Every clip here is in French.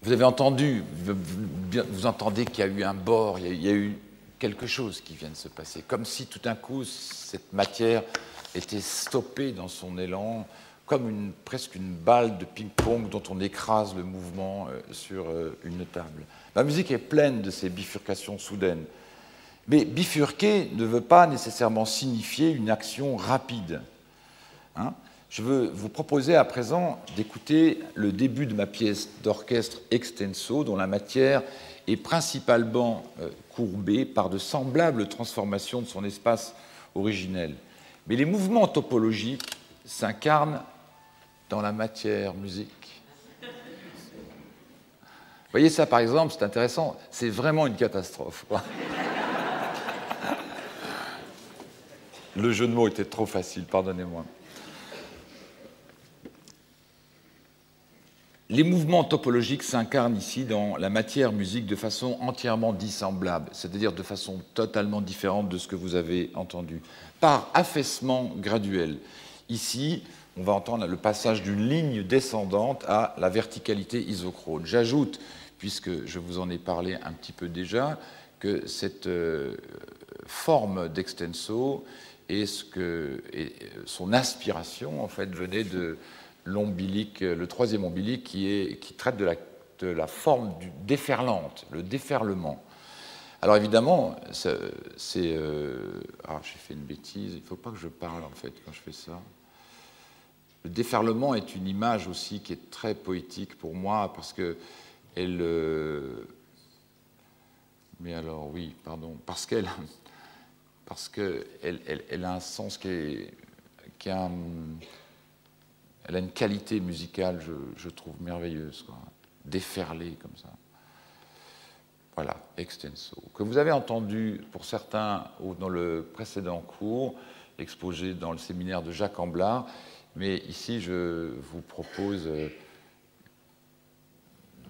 Vous avez entendu, vous entendez qu'il y a eu un bord, il y a eu quelque chose qui vient de se passer, comme si tout d'un coup cette matière était stoppée dans son élan, comme presque une balle de ping-pong dont on écrase le mouvement sur une table. La musique est pleine de ces bifurcations soudaines. Mais bifurquer ne veut pas nécessairement signifier une action rapide. Hein ? Je veux vous proposer à présent d'écouter le début de ma pièce d'orchestre extenso, dont la matière est principalement courbée par de semblables transformations de son espace originel. Mais les mouvements topologiques s'incarnent dans la matière musique. Vous voyez ça, par exemple, c'est intéressant, c'est vraiment une catastrophe. Le jeu de mots était trop facile, pardonnez-moi. Les mouvements topologiques s'incarnent ici dans la matière musique de façon entièrement dissemblable, c'est-à-dire de façon totalement différente de ce que vous avez entendu, par affaissement graduel. Ici, on va entendre le passage d'une ligne descendante à la verticalité isochrone. J'ajoute, puisque je vous en ai parlé un petit peu déjà, que cette forme d'extenso et son aspiration, en fait, venait de l'ombilique, le troisième ombilique qui traite de la forme déferlante, le déferlement. Alors évidemment, j'ai fait une bêtise, il ne faut pas que je parle en fait quand je fais ça. Le déferlement est une image aussi qui est très poétique pour moi parce que mais alors oui, pardon, parce qu'elle a un sens elle a une qualité musicale, je trouve, merveilleuse, quoi. Déferlée comme ça. Voilà, extenso. Que vous avez entendu, pour certains, dans le précédent cours, exposé dans le séminaire de Jacques Amblard, mais ici, je vous propose,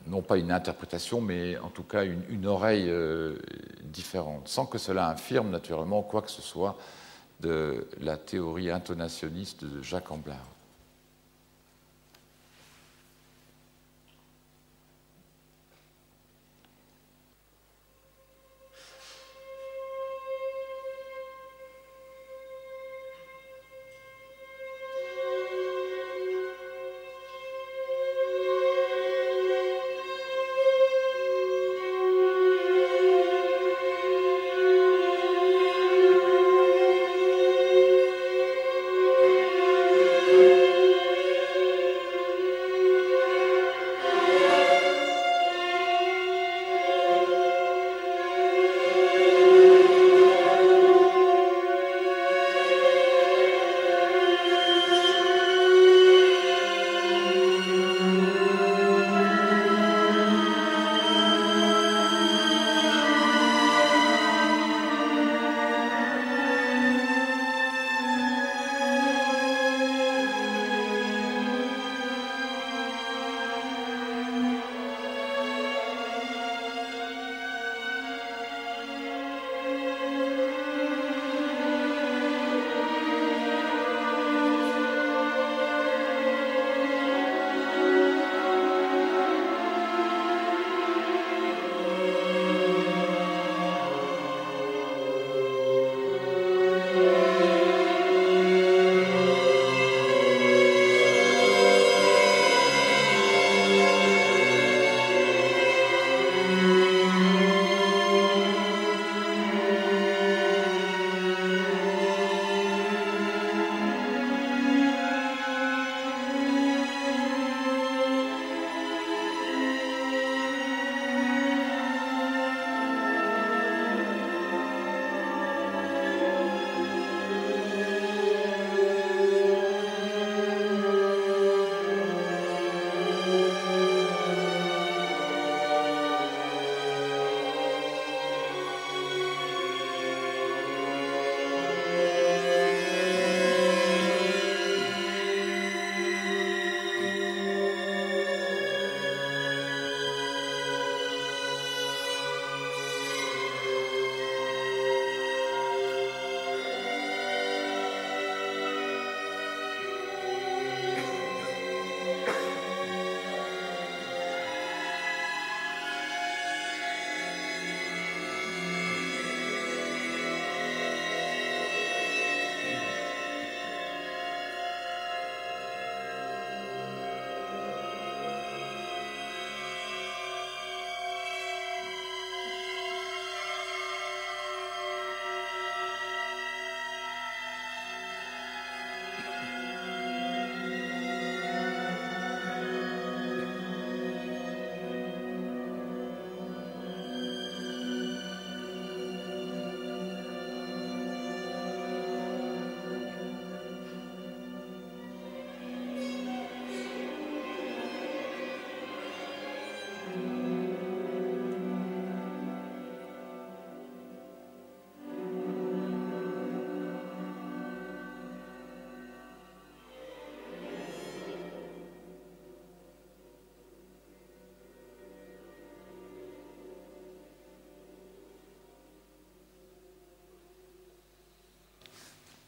non pas une interprétation, mais en tout cas une oreille différente, sans que cela infirme naturellement quoi que ce soit de la théorie intonationniste de Jacques Amblard.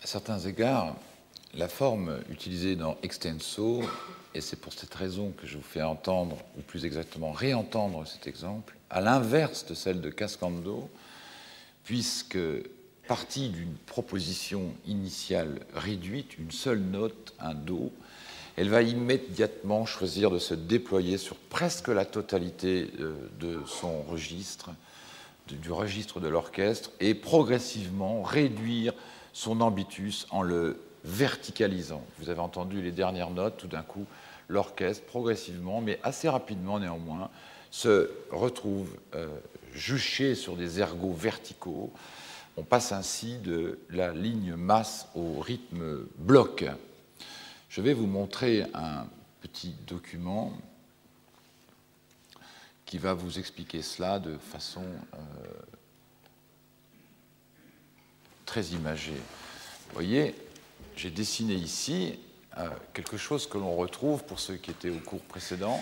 À certains égards, la forme utilisée dans Extenso, et c'est pour cette raison que je vous fais entendre, ou plus exactement réentendre cet exemple, à l'inverse de celle de Cascando, puisque partie d'une proposition initiale réduite, une seule note, un Do, elle va immédiatement choisir de se déployer sur presque la totalité de son registre, du registre de l'orchestre, et progressivement réduire son ambitus en le verticalisant. Vous avez entendu les dernières notes, tout d'un coup, l'orchestre, progressivement, mais assez rapidement néanmoins, se retrouve juché sur des ergots verticaux. On passe ainsi de la ligne masse au rythme bloc. Je vais vous montrer un petit document qui va vous expliquer cela de façon très imagée. Vous voyez, j'ai dessiné ici quelque chose que l'on retrouve pour ceux qui étaient au cours précédent.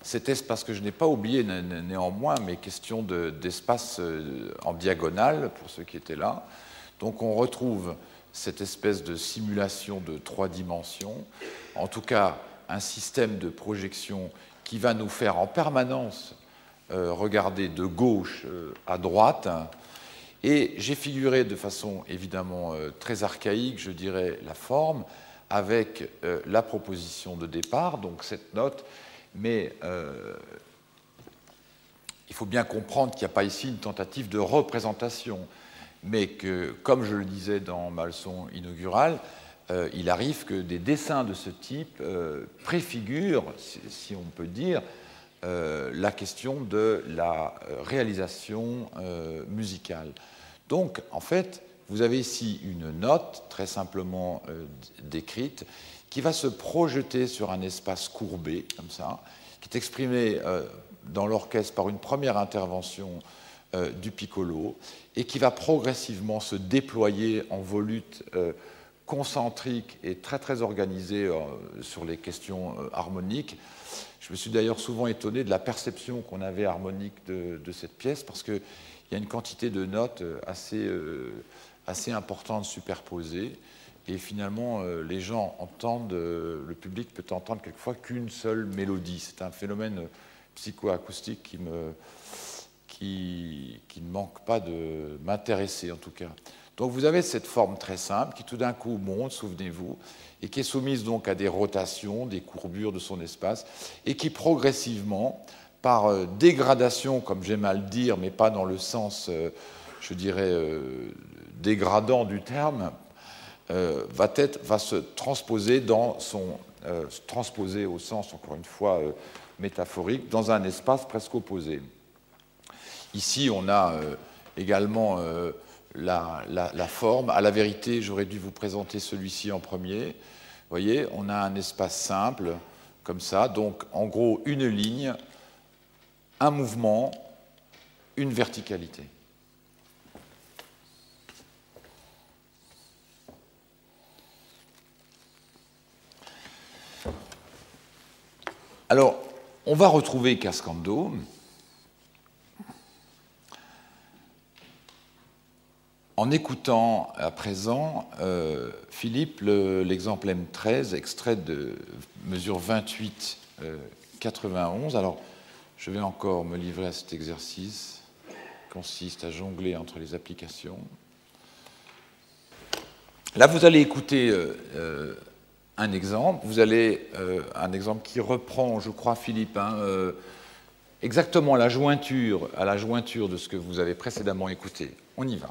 Cet espace que je n'ai pas oublié néanmoins, mais question d'espace en diagonale pour ceux qui étaient là. Donc on retrouve cette espèce de simulation de 3 dimensions, en tout cas un système de projection qui va nous faire en permanence regarder de gauche à droite. Et j'ai figuré de façon évidemment très archaïque, je dirais, la forme, avec la proposition de départ, donc cette note, mais il faut bien comprendre qu'il n'y a pas ici une tentative de représentation, mais que, comme je le disais dans ma leçon inaugurale, il arrive que des dessins de ce type préfigurent, si on peut dire, la question de la réalisation musicale. Donc, en fait, vous avez ici une note très simplement décrite qui va se projeter sur un espace courbé, comme ça, qui est exprimé dans l'orchestre par une première intervention du piccolo et qui va progressivement se déployer en volutes concentriques et très très organisées sur les questions harmoniques. Je me suis d'ailleurs souvent étonné de la perception qu'on avait harmonique de cette pièce parce qu'il y a une quantité de notes assez importante superposées et finalement les gens entendent, le public peut entendre quelquefois qu'une seule mélodie. C'est un phénomène psychoacoustique qui ne manque pas de m'intéresser en tout cas. Donc vous avez cette forme très simple qui tout d'un coup monte, souvenez-vous, et qui est soumise donc à des rotations, des courbures de son espace, et qui progressivement, par dégradation, comme j'aime à le dire, mais pas dans le sens, je dirais, dégradant du terme, va se transposer transposer au sens, encore une fois, métaphorique, dans un espace presque opposé. Ici, on a également la forme. À la vérité, j'aurais dû vous présenter celui-ci en premier. Vous voyez, on a un espace simple, comme ça. Donc, en gros, une ligne, un mouvement, une verticalité. Alors, on va retrouver Cascando. En écoutant à présent, Philippe, l'exemple M13, extrait de mesure 28, 91. Alors, je vais encore me livrer à cet exercice qui consiste à jongler entre les applications. Là, vous allez écouter un exemple. Vous allez un exemple qui reprend, je crois, Philippe, exactement à la jointure de ce que vous avez précédemment écouté. On y va.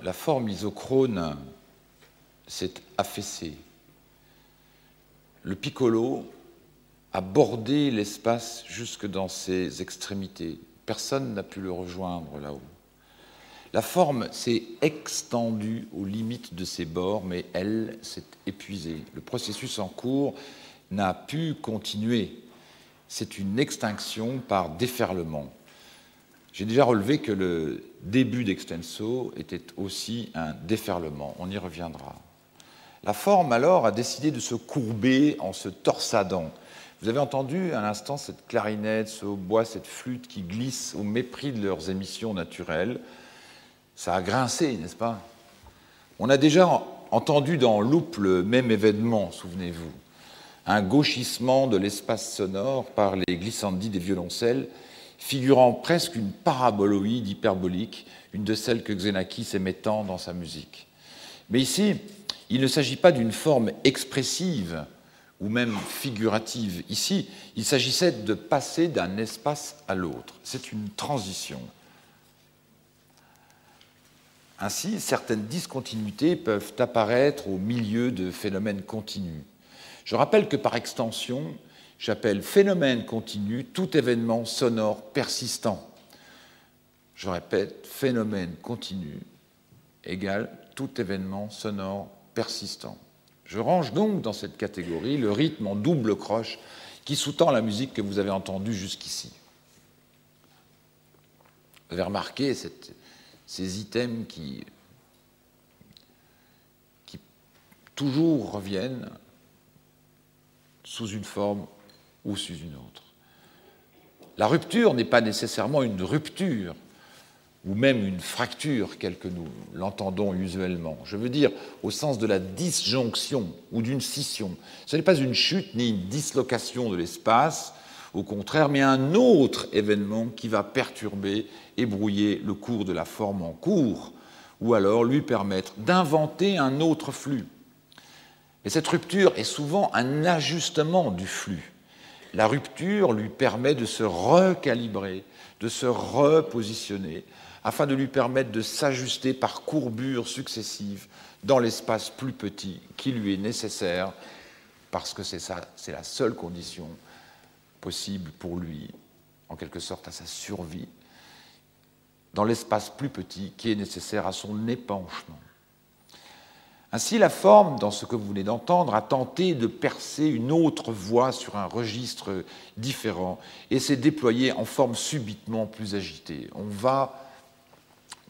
La forme isochrone s'est affaissée. Le piccolo a bordé l'espace jusque dans ses extrémités. Personne n'a pu le rejoindre là-haut. La forme s'est extendue aux limites de ses bords, mais elle s'est épuisée. Le processus en cours n'a pu continuer. C'est une extinction par déferlement. J'ai déjà relevé que le début d'Extenso était aussi un déferlement. On y reviendra. La forme, alors, a décidé de se courber en se torsadant. Vous avez entendu à l'instant cette clarinette, ce hautbois, cette flûte qui glissent au mépris de leurs émissions naturelles. Ça a grincé, n'est-ce pas? On a déjà entendu dans Loop le même événement, souvenez-vous. Un gauchissement de l'espace sonore par les glissandis des violoncelles, figurant presque une paraboloïde hyperbolique, une de celles que Xenakis aimait tant dans sa musique. Mais ici, il ne s'agit pas d'une forme expressive ou même figurative. Ici, il s'agissait de passer d'un espace à l'autre. C'est une transition. Ainsi, certaines discontinuités peuvent apparaître au milieu de phénomènes continus. Je rappelle que par extension, j'appelle phénomène continu tout événement sonore persistant. Je répète, phénomène continu égale tout événement sonore persistant. Je range donc dans cette catégorie le rythme en double croche qui sous-tend la musique que vous avez entendue jusqu'ici. Vous avez remarqué ces items qui toujours reviennent sous une forme ou sous une autre. La rupture n'est pas nécessairement une rupture ou même une fracture, telle que nous l'entendons usuellement. Je veux dire au sens de la disjonction ou d'une scission. Ce n'est pas une chute ni une dislocation de l'espace, au contraire, mais un autre événement qui va perturber et brouiller le cours de la forme en cours, ou alors lui permettre d'inventer un autre flux. Et cette rupture est souvent un ajustement du flux. La rupture lui permet de se recalibrer, de se repositionner, afin de lui permettre de s'ajuster par courbures successives dans l'espace plus petit qui lui est nécessaire, parce que c'est la seule condition possible pour lui, en quelque sorte à sa survie, dans l'espace plus petit qui est nécessaire à son épanchement. Ainsi, la forme, dans ce que vous venez d'entendre, a tenté de percer une autre voie sur un registre différent et s'est déployée en forme subitement plus agitée. On va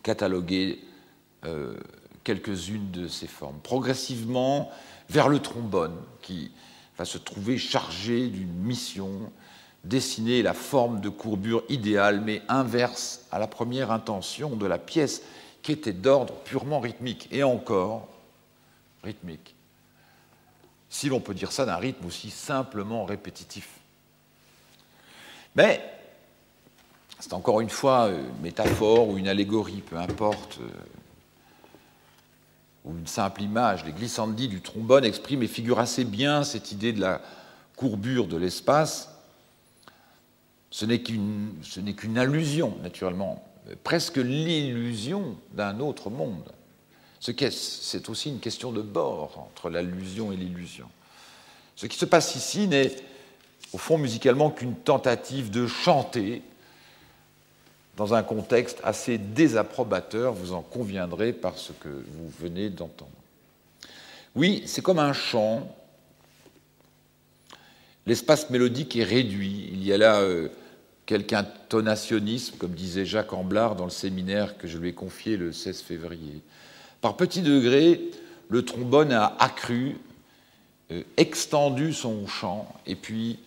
cataloguer quelques-unes de ces formes. Progressivement, vers le trombone, qui va se trouver chargé d'une mission, dessiner la forme de courbure idéale, mais inverse à la première intention de la pièce, qui était d'ordre purement rythmique. Et encore, rythmique, si l'on peut dire ça d'un rythme aussi simplement répétitif. Mais c'est encore une fois une métaphore ou une allégorie, peu importe, ou une simple image. Les glissandis du trombone expriment et figurent assez bien cette idée de la courbure de l'espace. Ce n'est qu'une allusion, naturellement, presque l'illusion d'un autre monde. C'est aussi une question de bord entre l'allusion et l'illusion. Ce qui se passe ici n'est, au fond, musicalement, qu'une tentative de chanter dans un contexte assez désapprobateur, vous en conviendrez par ce que vous venez d'entendre. Oui, c'est comme un chant. L'espace mélodique est réduit. Il y a là quelque intonationnisme, comme disait Jacques Amblard dans le séminaire que je lui ai confié le 16 février. Par petits degrés, le trombone a accru, extendu son chant, et puis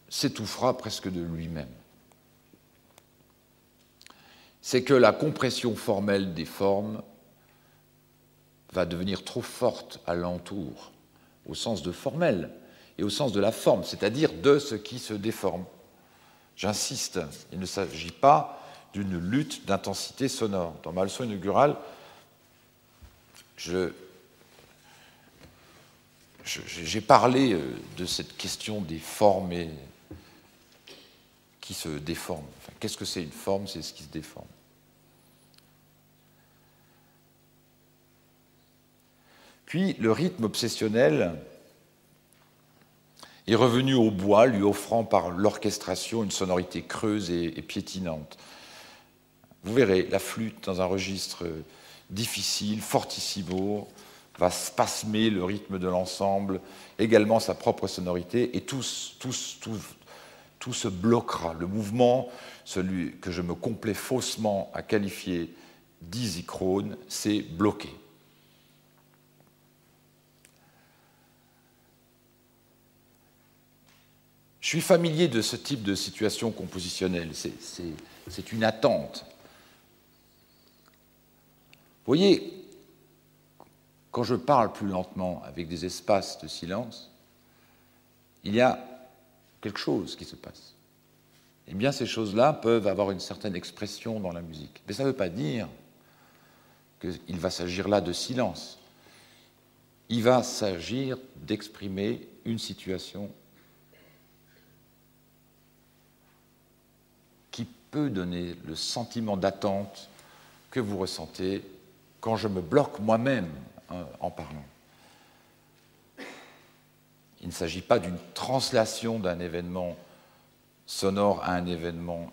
s'étouffera presque de lui-même. C'est que la compression formelle des formes va devenir trop forte à l'entour, au sens de formel et au sens de la forme, c'est-à-dire de ce qui se déforme. J'insiste, il ne s'agit pas d'une lutte d'intensité sonore. Dans ma leçon inaugurale, j'ai parlé de cette question des formes qui se déforment. Enfin, qu'est-ce que c'est une forme? C'est ce qui se déforme. Puis le rythme obsessionnel est revenu au bois, lui offrant par l'orchestration une sonorité creuse et piétinante. Vous verrez, la flûte, dans un registre difficile, fortissimo, va spasmer le rythme de l'ensemble, également sa propre sonorité, et tout se bloquera. Le mouvement, celui que je me complais faussement à qualifier d'isichrone, s'est bloqué. Je suis familier de ce type de situation compositionnelle. C'est une attente. Vous voyez, quand je parle plus lentement avec des espaces de silence, il y a quelque chose qui se passe. Eh bien, ces choses-là peuvent avoir une certaine expression dans la musique. Mais ça ne veut pas dire qu'il va s'agir là de silence. Il va s'agir d'exprimer une situation qui peut donner le sentiment d'attente que vous ressentez quand je me bloque moi-même en parlant. Il ne s'agit pas d'une translation d'un événement sonore à un événement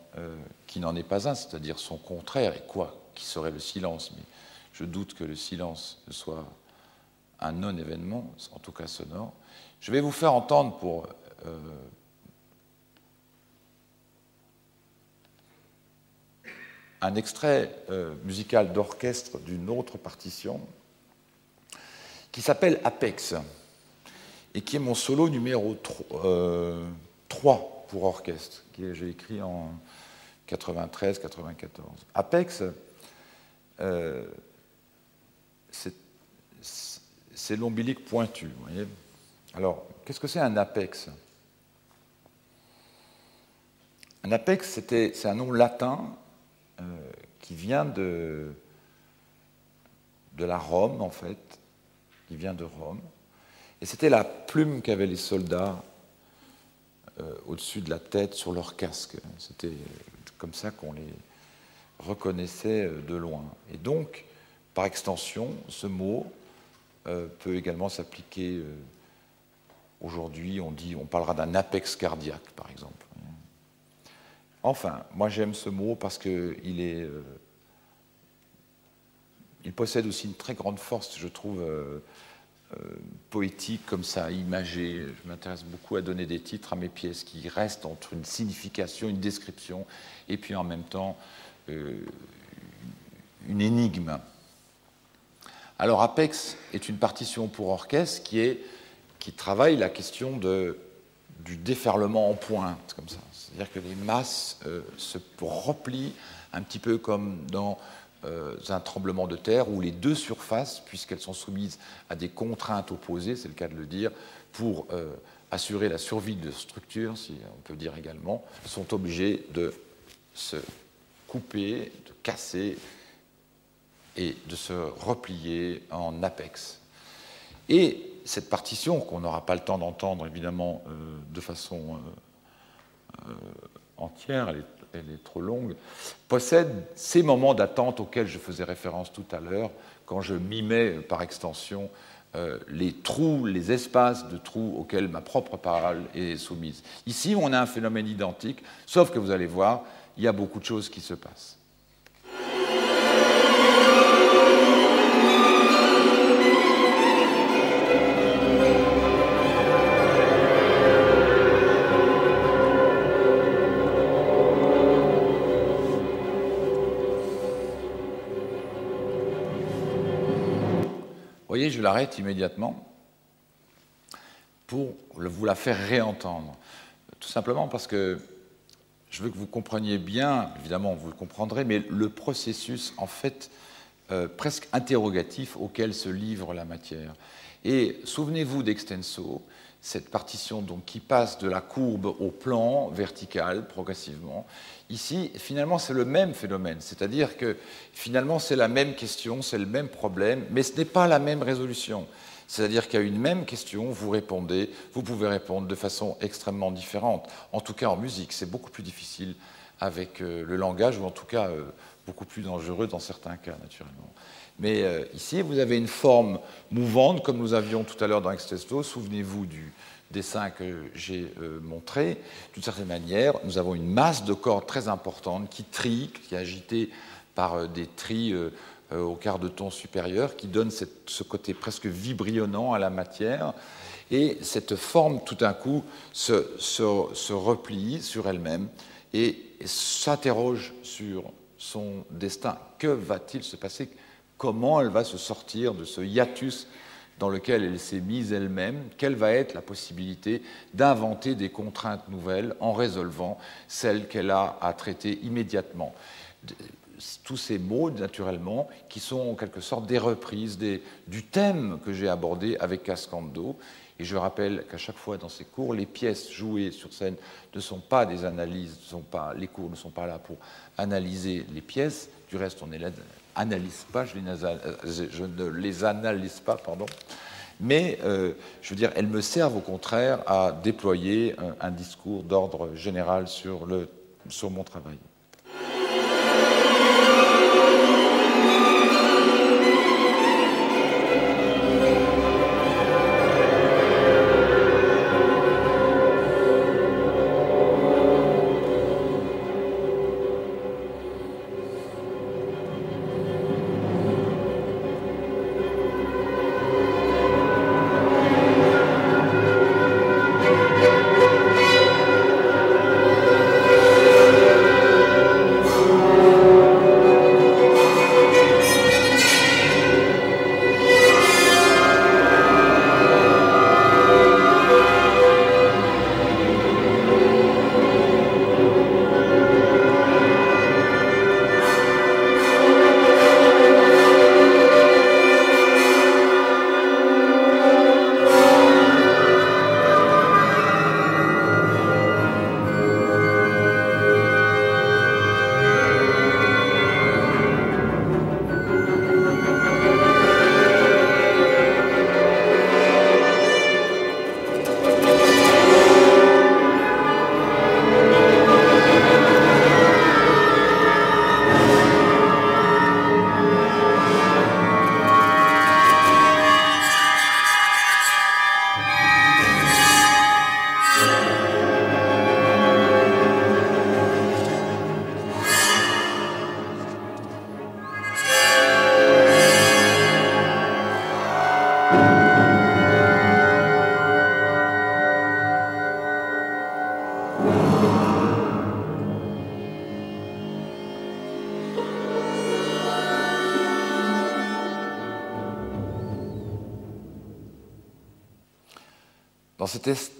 qui n'en est pas un, c'est-à-dire son contraire, et quoi, qui serait le silence. Mais je doute que le silence soit un non-événement, en tout cas sonore. Je vais vous faire entendre pour un extrait musical d'orchestre d'une autre partition qui s'appelle Apex et qui est mon solo numéro 3 pour orchestre, que j'ai écrit en 93-94. Apex, c'est l'ombilic pointu, vous voyez. Alors, qu'est-ce que c'est un apex? Un apex, c'est un nom latin qui vient de la Rome, en fait, qui vient de Rome. Et c'était la plume qu'avaient les soldats au-dessus de la tête sur leur casque. C'était comme ça qu'on les reconnaissait de loin. Et donc, par extension, ce mot peut également s'appliquer aujourd'hui. On parlera d'un apex cardiaque, par exemple. Enfin, moi j'aime ce mot parce qu'il il possède aussi une très grande force, je trouve, poétique, comme ça, imagée. Je m'intéresse beaucoup à donner des titres à mes pièces qui restent entre une signification, une description, et puis en même temps une énigme. Alors Apex est une partition pour orchestre qui travaille la question du déferlement en pointe, comme ça. C'est-à-dire que les masses se replient un petit peu comme dans un tremblement de terre où les deux surfaces, puisqu'elles sont soumises à des contraintes opposées, c'est le cas de le dire, pour assurer la survie de structure, si on peut dire également, sont obligées de se couper, de casser et de se replier en apex. Et cette partition, qu'on n'aura pas le temps d'entendre évidemment de façon entière, elle est trop longue, possède ces moments d'attente auxquels je faisais référence tout à l'heure, quand je mimais par extension les trous, les espaces de trous auxquels ma propre parole est soumise. Ici, on a un phénomène identique, sauf que vous allez voir, il y a beaucoup de choses qui se passent. Vous voyez, je l'arrête immédiatement pour vous la faire réentendre. Tout simplement parce que je veux que vous compreniez bien, évidemment vous le comprendrez, mais le processus en fait presque interrogatif auquel se livre la matière. Et souvenez-vous d'Extenso, cette partition donc, qui passe de la courbe au plan vertical progressivement. Ici, finalement, c'est le même phénomène, c'est-à-dire que finalement, c'est la même question, c'est le même problème, mais ce n'est pas la même résolution. C'est-à-dire qu'à une même question, vous pouvez répondre de façon extrêmement différente. En tout cas, en musique, c'est beaucoup plus difficile avec le langage, ou en tout cas beaucoup plus dangereux dans certains cas, naturellement. Mais ici, vous avez une forme mouvante, comme nous avions tout à l'heure dans Extenso. Souvenez-vous du dessin que j'ai montré. D'une certaine manière, nous avons une masse de cordes très importante qui trie, qui est agitée par des tris au quart de ton supérieur, qui donne ce côté presque vibrionnant à la matière. Et cette forme, tout d'un coup, se replie sur elle-même et s'interroge sur son destin. Que va-t-il se passer ? Comment elle va se sortir de ce hiatus dans lequel elle s'est mise elle-même? Quelle va être la possibilité d'inventer des contraintes nouvelles en résolvant celles qu'elle a à traiter immédiatement? Tous ces mots, naturellement, qui sont en quelque sorte des reprises du thème que j'ai abordé avec Cascando. Et je rappelle qu'à chaque fois dans ces cours, les pièces jouées sur scène ne sont pas des analyses, les cours ne sont pas là pour analyser les pièces. Du reste, on ne les analyse pas, je ne les analyse pas, pardon. Mais, je veux dire, elles me servent au contraire à déployer un discours d'ordre général sur mon travail.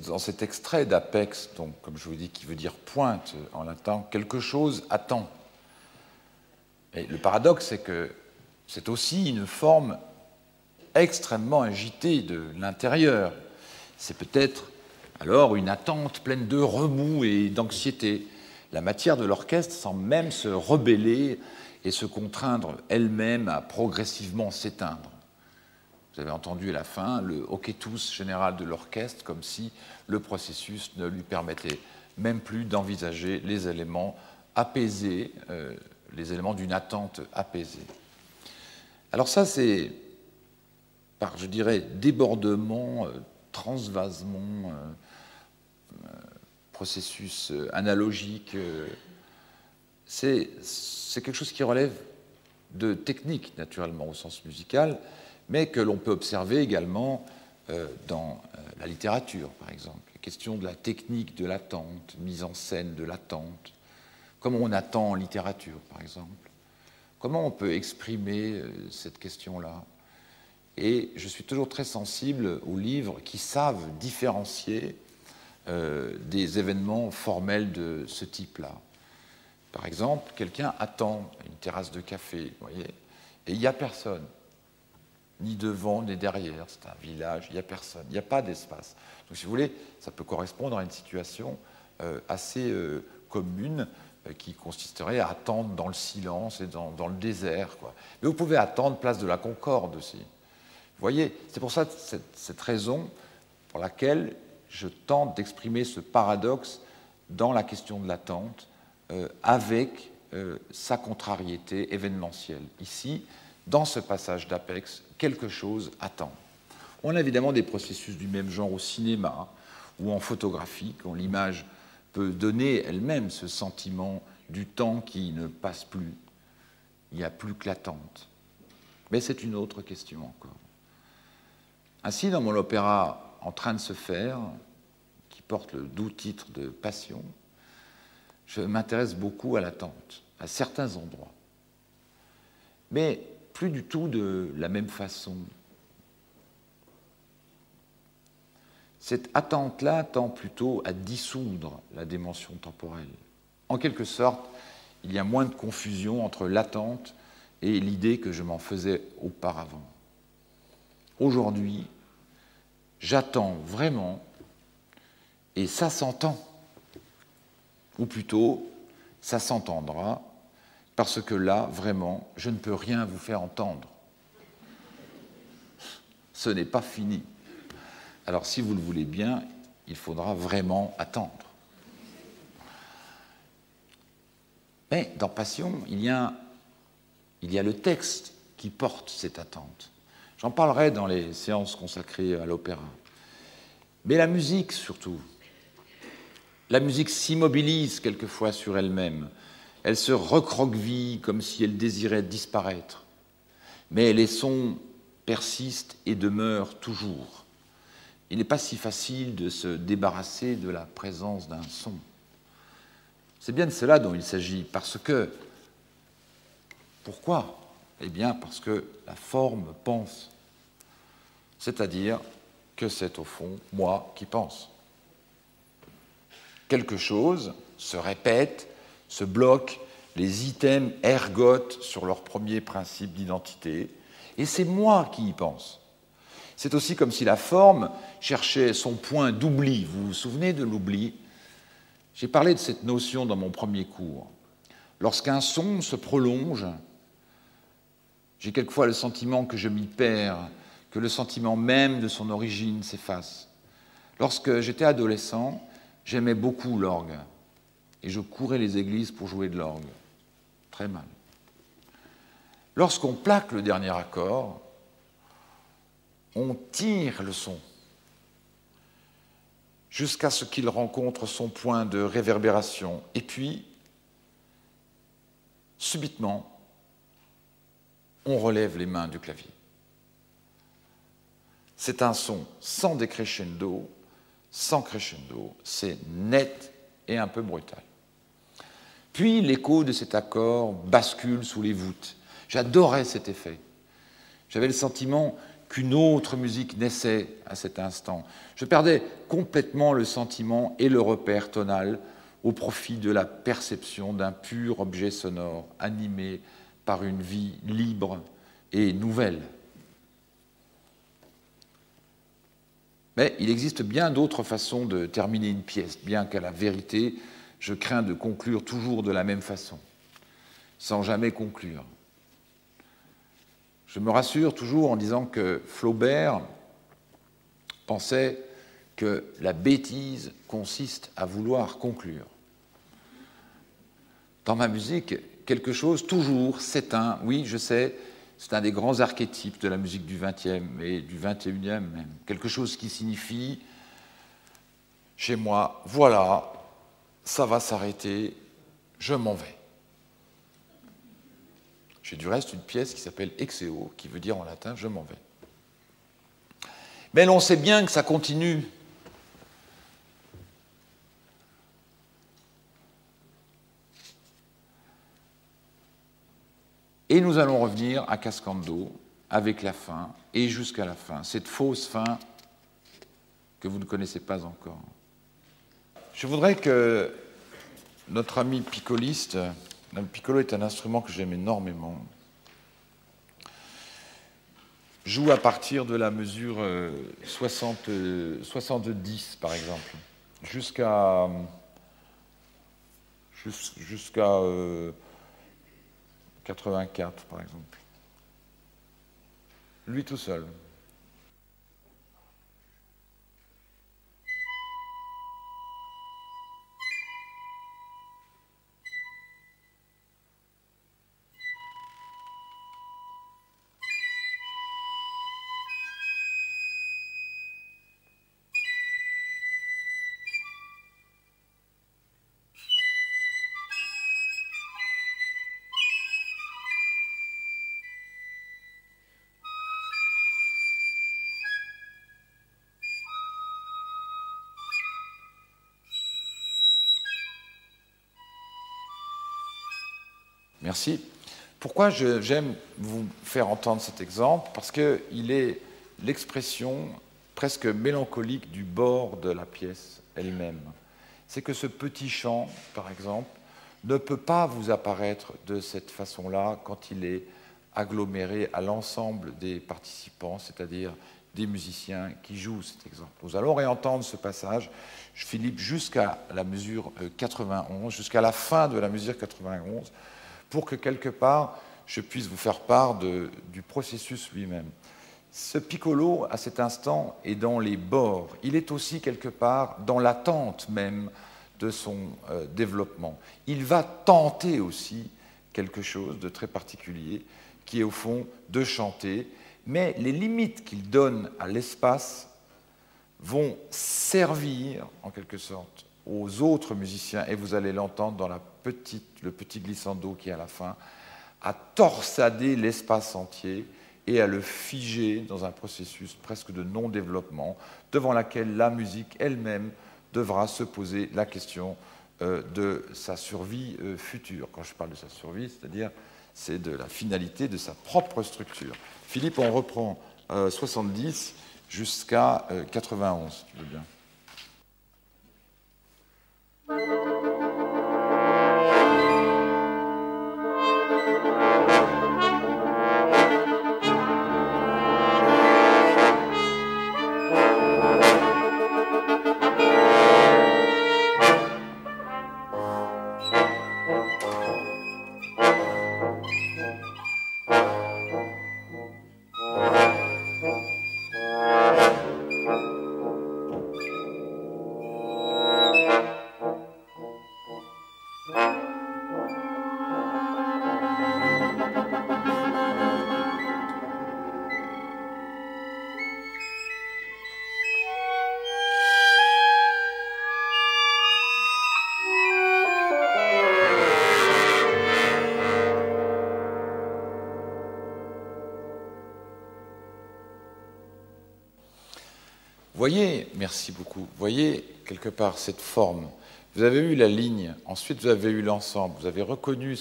Dans cet extrait d'Apex, donc, comme je vous dis, qui veut dire pointe en latin, quelque chose attend. Et le paradoxe, c'est que c'est aussi une forme extrêmement agitée de l'intérieur. C'est peut-être alors une attente pleine de remous et d'anxiété. La matière de l'orchestre semble même se rebeller et se contraindre elle-même à progressivement s'éteindre. Vous avez entendu à la fin le hoquetus général de l'orchestre, comme si le processus ne lui permettait même plus d'envisager les éléments apaisés, les éléments d'une attente apaisée. Alors ça, c'est par, je dirais, débordement, transvasement, processus analogique, c'est quelque chose qui relève de technique, naturellement, au sens musical, mais que l'on peut observer également dans la littérature, par exemple. La question de la technique de l'attente, mise en scène de l'attente, comment on attend en littérature, par exemple. Comment on peut exprimer cette question-là? Et je suis toujours très sensible aux livres qui savent différencier des événements formels de ce type-là. Par exemple, quelqu'un attend à une terrasse de café, vous voyez, et il n'y a personne, ni devant, ni derrière, c'est un village, il n'y a personne, il n'y a pas d'espace. Donc, si vous voulez, ça peut correspondre à une situation assez commune qui consisterait à attendre dans le silence et dans le désert, quoi. Mais vous pouvez attendre place de la Concorde aussi. Vous voyez, c'est pour ça cette raison pour laquelle je tente d'exprimer ce paradoxe dans la question de l'attente avec sa contrariété événementielle. Ici, dans ce passage d'Apex, quelque chose attend. On a évidemment des processus du même genre au cinéma ou en photographie, quand l'image peut donner elle-même ce sentiment du temps qui ne passe plus. Il n'y a plus que l'attente. Mais c'est une autre question encore. Ainsi, dans mon opéra En train de se faire, qui porte le doux titre de Passion, je m'intéresse beaucoup à l'attente, à certains endroits. Mais plus du tout de la même façon. Cette attente-là tend plutôt à dissoudre la dimension temporelle. En quelque sorte, il y a moins de confusion entre l'attente et l'idée que je m'en faisais auparavant. Aujourd'hui, j'attends vraiment, et ça s'entend, ou plutôt, ça s'entendra, parce que là, vraiment, je ne peux rien vous faire entendre. Ce n'est pas fini. Alors, si vous le voulez bien, il faudra vraiment attendre. Mais dans Passion, il y a le texte qui porte cette attente. J'en parlerai dans les séances consacrées à l'opéra. Mais la musique, surtout. La musique s'immobilise quelquefois sur elle-même. Elle se recroqueville comme si elle désirait disparaître. Mais les sons persistent et demeurent toujours. Il n'est pas si facile de se débarrasser de la présence d'un son. C'est bien de cela dont il s'agit, parce que... Pourquoi? Eh bien, parce que la forme pense. C'est-à-dire que c'est au fond moi qui pense. Quelque chose se répète, se bloque, les items ergotent sur leur premier principe d'identité, et c'est moi qui y pense. C'est aussi comme si la forme cherchait son point d'oubli. Vous vous souvenez de l'oubli? J'ai parlé de cette notion dans mon premier cours. Lorsqu'un son se prolonge, j'ai quelquefois le sentiment que je m'y perds, que le sentiment même de son origine s'efface. Lorsque j'étais adolescent, j'aimais beaucoup l'orgue, et je courais les églises pour jouer de l'orgue. Très mal. Lorsqu'on plaque le dernier accord, on tire le son jusqu'à ce qu'il rencontre son point de réverbération. Et puis, subitement, on relève les mains du clavier. C'est un son sans décrescendo, sans crescendo, c'est net et un peu brutal. Puis l'écho de cet accord bascule sous les voûtes. J'adorais cet effet. J'avais le sentiment qu'une autre musique naissait à cet instant. Je perdais complètement le sentiment et le repère tonal au profit de la perception d'un pur objet sonore animé par une vie libre et nouvelle. Mais il existe bien d'autres façons de terminer une pièce, bien qu'à la vérité, je crains de conclure toujours de la même façon, sans jamais conclure. Je me rassure toujours en disant que Flaubert pensait que la bêtise consiste à vouloir conclure. Dans ma musique, quelque chose toujours s'éteint. Oui, je sais, c'est un des grands archétypes de la musique du XXe et du XXIe même. Quelque chose qui signifie, chez moi, voilà, ça va s'arrêter, je m'en vais. J'ai du reste une pièce qui s'appelle Exeo, qui veut dire en latin « je m'en vais ». Mais l'on sait bien que ça continue. Et nous allons revenir à Cascando avec la fin et jusqu'à la fin, cette fausse fin que vous ne connaissez pas encore. Je voudrais que notre ami piccoliste, le piccolo est un instrument que j'aime énormément, joue à partir de la mesure 70 par exemple, jusqu'à 84 par exemple. Lui tout seul. Merci. Pourquoi j'aime vous faire entendre cet exemple? Parce qu'il est l'expression presque mélancolique du bord de la pièce elle-même. C'est que ce petit chant, par exemple, ne peut pas vous apparaître de cette façon-là quand il est aggloméré à l'ensemble des participants, c'est-à-dire des musiciens qui jouent cet exemple. Nous allons réentendre ce passage, Philippe, jusqu'à la mesure 91, jusqu'à la fin de la mesure 91, pour que quelque part, je puisse vous faire part du processus lui-même. Ce piccolo, à cet instant, est dans les bords. Il est aussi quelque part dans l'attente même de son développement. Il va tenter aussi quelque chose de très particulier, qui est au fond de chanter, mais les limites qu'il donne à l'espace vont servir, en quelque sorte, aux autres musiciens, et vous allez l'entendre dans le petit glissando qui est à la fin, à torsader l'espace entier et à le figer dans un processus presque de non-développement, devant laquelle la musique elle-même devra se poser la question de sa survie future. Quand je parle de sa survie, c'est-à-dire c'est de la finalité de sa propre structure. Philippe, on reprend 70 jusqu'à 91, si tu veux bien. Voyez, merci beaucoup, voyez quelque part cette forme. Vous avez eu la ligne, ensuite vous avez eu l'ensemble, vous avez reconnu,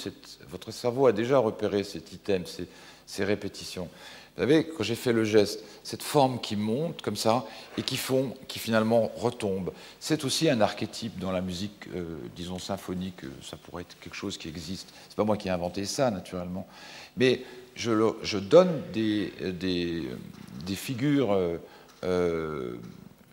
votre cerveau a déjà repéré cet item, ces répétitions. Vous savez, quand j'ai fait le geste, cette forme qui monte comme ça et qui finalement retombe, c'est aussi un archétype dans la musique, disons, symphonique, ça pourrait être quelque chose qui existe. C'est pas moi qui ai inventé ça, naturellement, mais je donne des figures...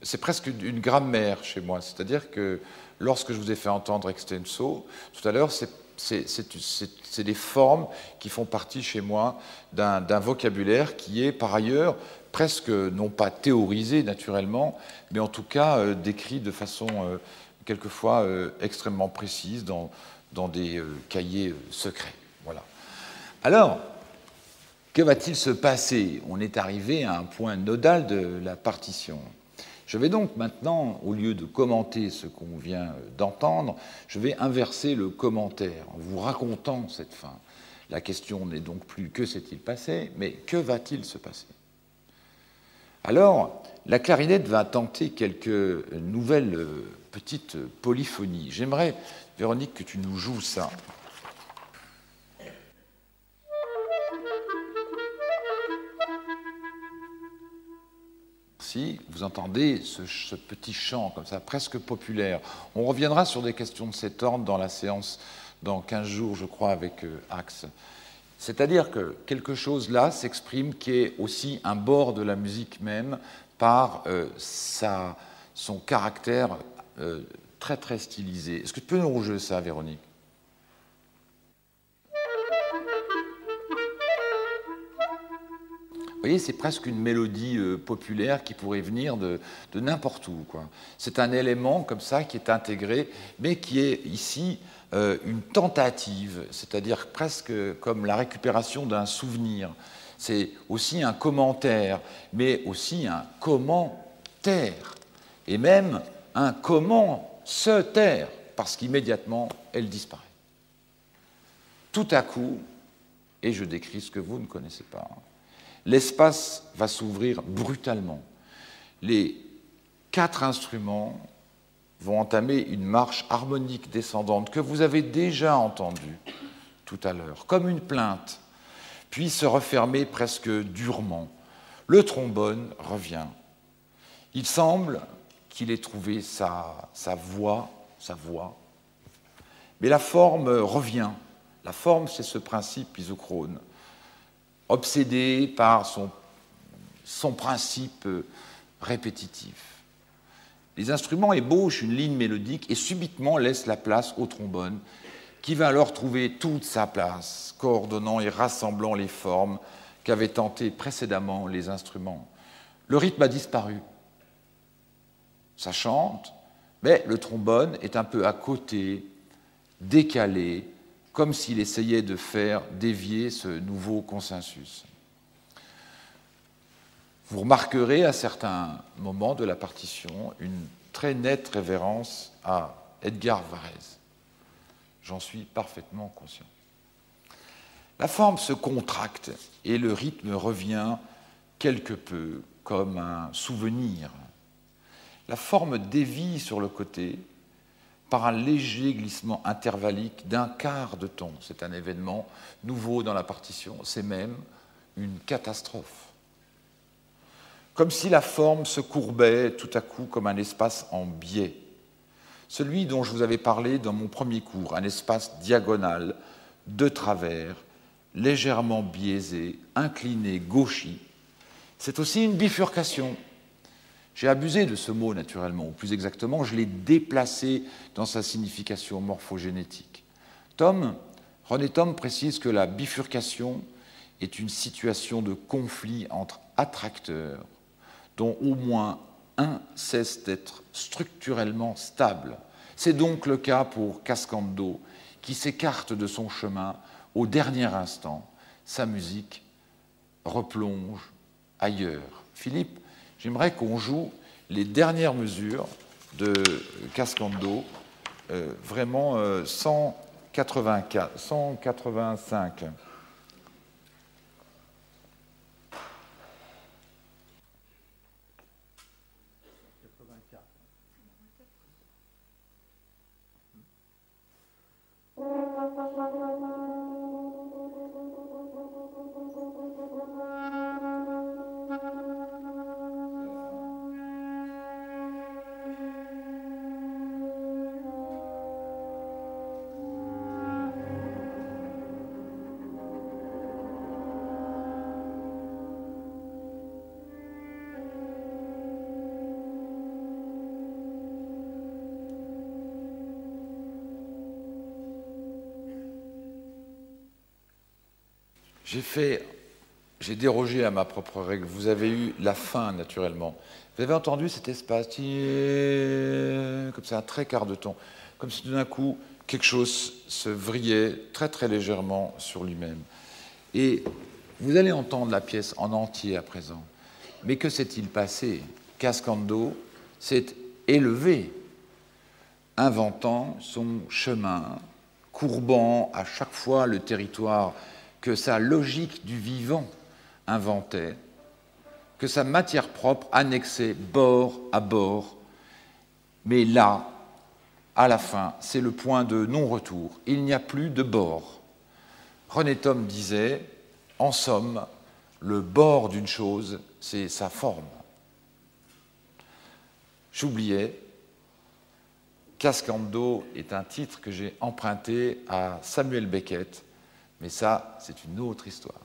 c'est presque une grammaire chez moi, c'est-à-dire que lorsque je vous ai fait entendre extenso, tout à l'heure, c'est des formes qui font partie chez moi d'un vocabulaire qui est par ailleurs presque non pas théorisé naturellement, mais en tout cas décrit de façon quelquefois extrêmement précise dans des cahiers secrets. Voilà. Alors, que va-t-il se passer? On est arrivé à un point nodal de la partition. Je vais donc maintenant, au lieu de commenter ce qu'on vient d'entendre, je vais inverser le commentaire en vous racontant cette fin. La question n'est donc plus que s'est-il passé, mais que va-t-il se passer? Alors, la clarinette va tenter quelques nouvelles petites polyphonies. J'aimerais, Véronique, que tu nous joues ça. Si vous entendez ce petit chant comme ça, presque populaire. On reviendra sur des questions de cet ordre dans la séance dans 15 jours, je crois, avec Axe. C'est-à-dire que quelque chose là s'exprime qui est aussi un bord de la musique même par son caractère très très stylisé. Est-ce que tu peux nous rejouer ça, Véronique? Vous voyez, c'est presque une mélodie populaire qui pourrait venir de n'importe où, quoi. C'est un élément comme ça qui est intégré, mais qui est ici une tentative, c'est-à-dire presque comme la récupération d'un souvenir. C'est aussi un commentaire, mais aussi un commentaire, et même un comment se taire, parce qu'immédiatement, elle disparaît. Tout à coup, et je décris ce que vous ne connaissez pas, l'espace va s'ouvrir brutalement. Les 4 instruments vont entamer une marche harmonique descendante que vous avez déjà entendue tout à l'heure, comme une plainte, puis se refermer presque durement. Le trombone revient. Il semble qu'il ait trouvé sa voix, mais la forme revient. La forme, c'est ce principe isochrone, obsédé par son principe répétitif. Les instruments ébauchent une ligne mélodique et subitement laissent la place au trombone, qui va alors trouver toute sa place, coordonnant et rassemblant les formes qu'avaient tentées précédemment les instruments. Le rythme a disparu. Ça chante, mais le trombone est un peu à côté, décalé, comme s'il essayait de faire dévier ce nouveau consensus. Vous remarquerez à certains moments de la partition une très nette révérence à Edgar Varèse. J'en suis parfaitement conscient. La forme se contracte et le rythme revient quelque peu comme un souvenir. La forme dévie sur le côté par un léger glissement intervallique d'un quart de ton. C'est un événement nouveau dans la partition, c'est même une catastrophe. Comme si la forme se courbait tout à coup comme un espace en biais. Celui dont je vous avais parlé dans mon premier cours, un espace diagonal, de travers, légèrement biaisé, incliné, gauchi. C'est aussi une bifurcation. J'ai abusé de ce mot naturellement, ou plus exactement, je l'ai déplacé dans sa signification morphogénétique. René Thom précise que la bifurcation est une situation de conflit entre attracteurs, dont au moins un cesse d'être structurellement stable. C'est donc le cas pour Cascando, qui s'écarte de son chemin au dernier instant. Sa musique replonge ailleurs. Philippe, j'aimerais qu'on joue les dernières mesures de Cascando, vraiment 185. J'ai fait j'ai dérogé à ma propre règle. Vous avez eu la fin, naturellement. Vous avez entendu cet espace, comme ça, un très quart de ton, comme si tout d'un coup, quelque chose se vrillait très très légèrement sur lui-même. Et vous allez entendre la pièce en entier à présent. Mais que s'est-il passé? Cascando s'est élevé, inventant son chemin, courbant à chaque fois le territoire que sa logique du vivant inventait, que sa matière propre annexait bord à bord. Mais là, à la fin, c'est le point de non-retour. Il n'y a plus de bord. René Thom disait, en somme, le bord d'une chose, c'est sa forme. J'oubliais, Cascando est un titre que j'ai emprunté à Samuel Beckett, mais ça, c'est une autre histoire.